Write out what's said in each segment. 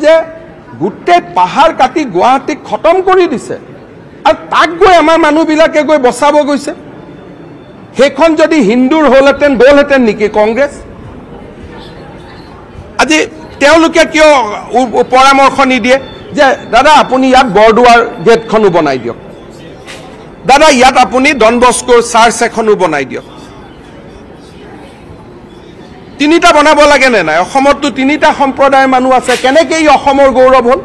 যে গোটেই পাহাৰ কাটি গুৱাহাটীক খতম কৰি দিছে আৰু তাক গৈ আমাৰ মানুহবিলাকে গৈ বচাব গৈছে। সেইখন যদি হিন্দুৰ হ'লহেঁতেন গ'লহেঁতেন নেকি কংগ্ৰেছ? আজি তেওঁলোকে কিয় পৰামৰ্শ নিদিয়ে যে দাদা আপুনি ইয়াত বৰদোৱাৰ গেটখনো বনাই দিয়ক, দাদা ইয়াত আপুনি ডন বস্কোৰ চাৰ্চ এখনো বনাই দিয়ক। তিনিটা বনাব লাগে নে নাই? অসমতো তিনিটা সম্প্ৰদায়ৰ মানুহ আছে, কেনেকৈ ই অসমৰ গৌৰৱ হ'ল?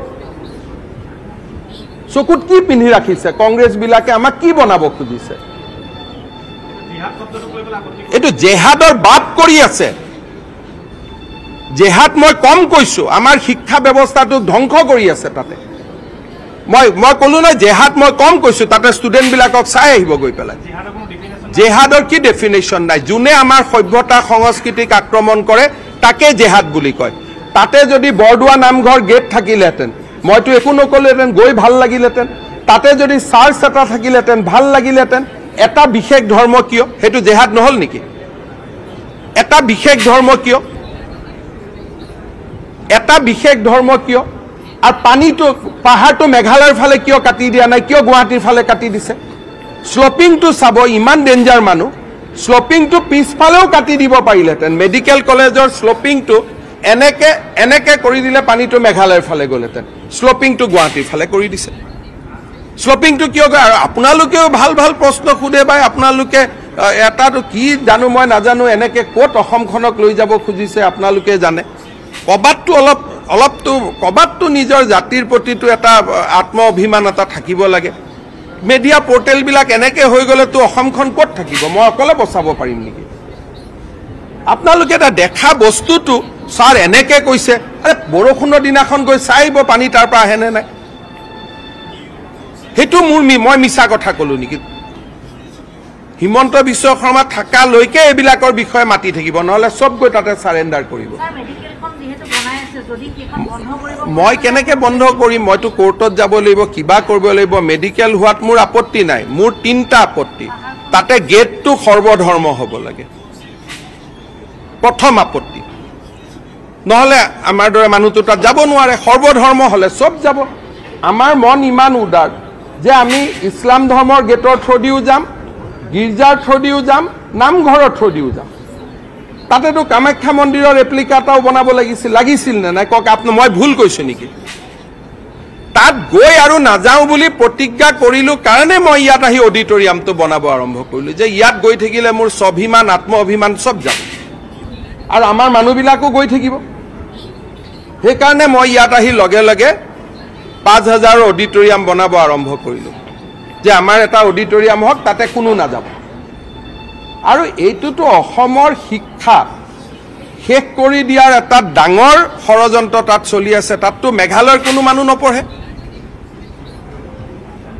চকুত কি পিন্ধি ৰাখিছে কংগ্ৰেছ বিলাকে? আমাক কি বনাব খুজিছে? এইটো জেহাদৰ বাপ কৰি আছে। জেহাদ মই কম কৈছো, আমাৰ শিক্ষা ব্যৱস্থাটোক ধ্বংস কৰি আছে। তাতে মই ক'লো নহয় জেহাদ মই কম কৈছো, তাতে ষ্টুডেণ্ট বিলাকক চাই আহিব গৈ পেলাই। জেহাদৰ কি ডেফিনেশ্যন নাই। যোনে আমাৰ সভ্যতা সংস্কৃতিক আক্ৰমণ কৰে তাকে জেহাদ বুলি কয়। তাতে যদি বৰদোৱা নামঘৰ গেট থাকিলেহেঁতেন মইতো একো নকলোহেঁতেন, গৈ ভাল লাগিলেহেঁতেন। তাতে যদি চাৰ্চ এটা থাকিলেহেঁতেন ভাল লাগিলেহেঁতেন। এটা বিশেষ ধৰ্ম কিয়? সেইটো জেহাদ নহ'ল নেকি? এটা বিশেষ ধৰ্ম কিয়? এটা বিশেষ ধৰ্ম কিয়? আৰু পানীটো পাহাৰটো মেঘালয়ৰ ফালে কিয় কাটি দিয়া নাই? কিয় গুৱাহাটীৰ ফালে কাটি দিছে? শ্লপিংটো চাব, ইমান ডেঞ্জাৰ মানুহ। শ্লপিংটো পিছফালেও কাটি দিব পাৰিলেহেঁতেন। মেডিকেল কলেজৰ শ্লপিংটো এনেকে কৰি দিলে পানীটো মেঘালয়ৰ ফালে গ'লহেঁতেন। শ্লপিংটো গুৱাহাটীৰ ফালে কৰি দিছে। শ্লপিংটো কিয় গৈ? আৰু আপোনালোকেও ভাল ভাল প্ৰশ্ন সোধে বাই, আপোনালোকে এটাটো কি জানো মই নাজানো, এনেকে ক'ত অসমখনক লৈ যাব খুজিছে আপোনালোকে জানে। ক'ৰবাততো নিজৰ জাতিৰ প্ৰতিটো এটা আত্ম অভিমান এটা থাকিব লাগে। মিডিয়া পৰ্টেলবিলাক এনেকে হৈ গ'লেতো অসমখন ক'ত থাকিব? মই অকলে বচাব পাৰিম নেকি? আপোনালোকে এটা দেখা বস্তুটো ছাৰ এনেকে কৈছে, আৰে বৰষুণৰ দিনাখন গৈ চাই আহিব পানী তাৰ পৰা আহেনে নাই। সেইটো মই মিছা কথা ক'লো নেকি? হিমন্ত বিশ্ব শৰ্মা থাকালৈকে এইবিলাকৰ বিষয়ে মাতি থাকিব, নহ'লে চব গৈ তাতে চাৰেণ্ডাৰ কৰিব। মই কেনেকে বন্ধ কৰিম? মইতো কোৰ্টত যাব লাগিব, কিবা কৰিব লাগিব। মেডিকেল হোৱাত মোৰ আপত্তি নাই, মোৰ 3টা আপত্তি। তাতে গেটটো সৰ্বধৰ্ম হ'ব লাগে, প্ৰথম আপত্তি। নহ'লে আমাৰ দৰে মানুহটো তাত যাব নোৱাৰে। সৰ্বধৰ্ম হ'লে চব যাব। আমাৰ মন ইমান উদাৰ যে আমি ইছলাম ধৰ্মৰ গেটৰ থ্ৰুদিও যাম, গীৰ্জাৰ থ্ৰুদিও যাম, নামঘৰৰ থ্ৰুদিও যাম। তাতেতো কামাখ্যা মন্দিৰৰ ৰেপ্লিকা এটাও বনাব লাগিছিল নে নাই কওক? মই ভুল কৈছো নেকি? তাত গৈ আৰু নাযাওঁ বুলি প্ৰতিজ্ঞা কৰিলো কাৰণে মই ইয়াত আহি অডিটৰিয়ামটো বনাব আৰম্ভ কৰিলো, যে ইয়াত গৈ থাকিলে মোৰ স্বাভিমান আত্ম অভিমান চব যাব আৰু আমাৰ মানুহবিলাকো গৈ থাকিব। সেইকাৰণে মই ইয়াত আহি লগে লগে 5000 অডিটৰিয়াম বনাব আৰম্ভ কৰিলো, যে আমাৰ এটা অডিটৰিয়াম হওক, তাতে কোনো নাযাব। আৰু এইটোতো অসমৰ শিক্ষা শেষ কৰি দিয়াৰ এটা ডাঙৰ ষড়যন্ত্ৰ তাত চলি আছে। তাততো মেঘালয়ৰ কোনো মানুহ নপঢ়ে।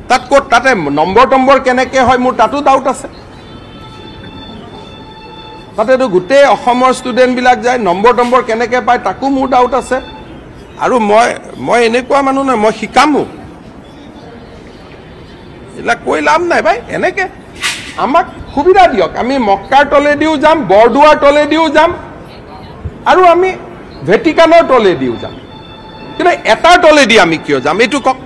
তাত ক'ত? তাতে নম্বৰ কেনেকে হয় মোৰ তাতো ডাউট আছে। তাতেতো গোটেই অসমৰ ষ্টুডেণ্টবিলাক যায়, নম্বৰ কেনেকে পায় তাকো মোৰ ডাউট আছে। আৰু মই এনেকুৱা মানুহ নহয়, মই শিকামো। এইবিলাক কৈ লাভ নাই ভাই। এনেকে আমাক সুবিধা দিয়ক, আমি মক্কাৰ তলেদিও যাম, বৰদোৱাৰ তলেদিও যাম, আৰু আমি ভেটিকানৰ তলেদিও যাম। কিন্তু এটাৰ তলেদি আমি কিয় যাম এইটো কওক?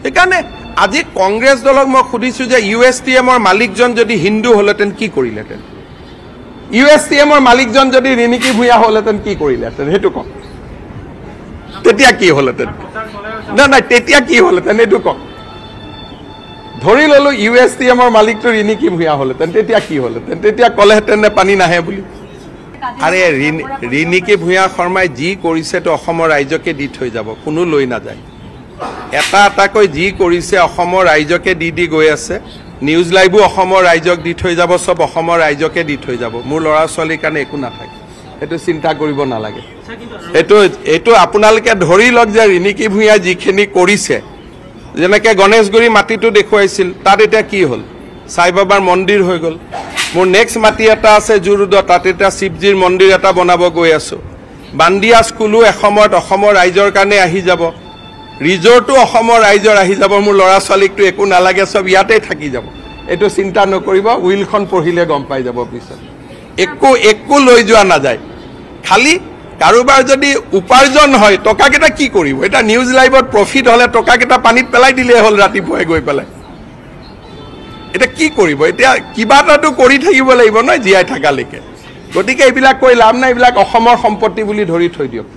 সেইকাৰণে আজি কংগ্ৰেছ দলক মই সুধিছো যে USTMৰ মালিকজন যদি হিন্দু হ'লহেঁতেন কি কৰিলেহেঁতেন? USTMৰ মালিকজন যদি ৰিণিকী ভূঞা হ'লহেঁতেন কি কৰিলেহেঁতেন? সেইটো কওক। তেতিয়া কি হ'লহেঁতেন? নাই তেতিয়া কি হ'লহেঁতেন এইটো কওক। ধৰি ললো USTMৰ মালিকটো ৰিণিকী ভূঞা হ'লহেঁতেন, তেতিয়া কি হ'লহেঁতেন? তেতিয়া ক'লেহেঁতেন নে পানী নাহে বুলি? আৰে ৰিণিকী ভূঞা শৰ্মাই যি কৰিছেতো অসমৰ ৰাইজকে দি থৈ যাব, কোনো লৈ নাযায়। এটাকৈ যি কৰিছে অসমৰ ৰাইজকে দি গৈ আছে। নিউজ লাইভো অসমৰ ৰাইজক দি থৈ যাব, চব অসমৰ ৰাইজকে দি থৈ যাব। মোৰ ল'ৰা ছোৱালীৰ কাৰণে একো নাথাকে, সেইটো চিন্তা কৰিব নালাগে। এইটো আপোনালোকে ধৰি লওক যে ৰিণিকী ভূঞাই যিখিনি কৰিছে, যেনেকৈ গণেশগুৰি মাটিটো দেখুৱাইছিল, তাত এতিয়া কি হ'ল? সাই বাবাৰ মন্দিৰ হৈ গ'ল। মোৰ নেক্সট মাটি এটা আছে জুৰুডত, তাত এতিয়া শিৱজীৰ মন্দিৰ এটা বনাব গৈ আছো। বান্দিয়া স্কুলো এসময়ত অসমৰ ৰাইজৰ কাৰণে আহি যাব, ৰিজৰ্টো অসমৰ ৰাইজৰ আহি যাব। মোৰ ল'ৰা ছোৱালীকতো একো নালাগে, চব ইয়াতে থাকি যাব। এইটো চিন্তা নকৰিব, উইলখন পঢ়িলে গম পাই যাব পিছত। একো লৈ যোৱা নাযায়। খালি কাৰোবাৰ যদি উপাৰ্জন হয় টকাকেইটা কি কৰিব এটা নিউজ লাইভত প্ৰফিট হলে টকাকেইটা পানীত পেলাই দিলে হ'ল ৰাতিপুৱাই গৈ পেলাই এটা কি কৰিব এতিয়া কিবা এটাটো কৰি থাকিব লাগিব নহয় জীয়াই থাকালৈকে গতিকে এইবিলাক কৈ লাভ নাই এইবিলাক অসমৰ সম্পত্তি বুলি ধৰি থৈ দিয়ক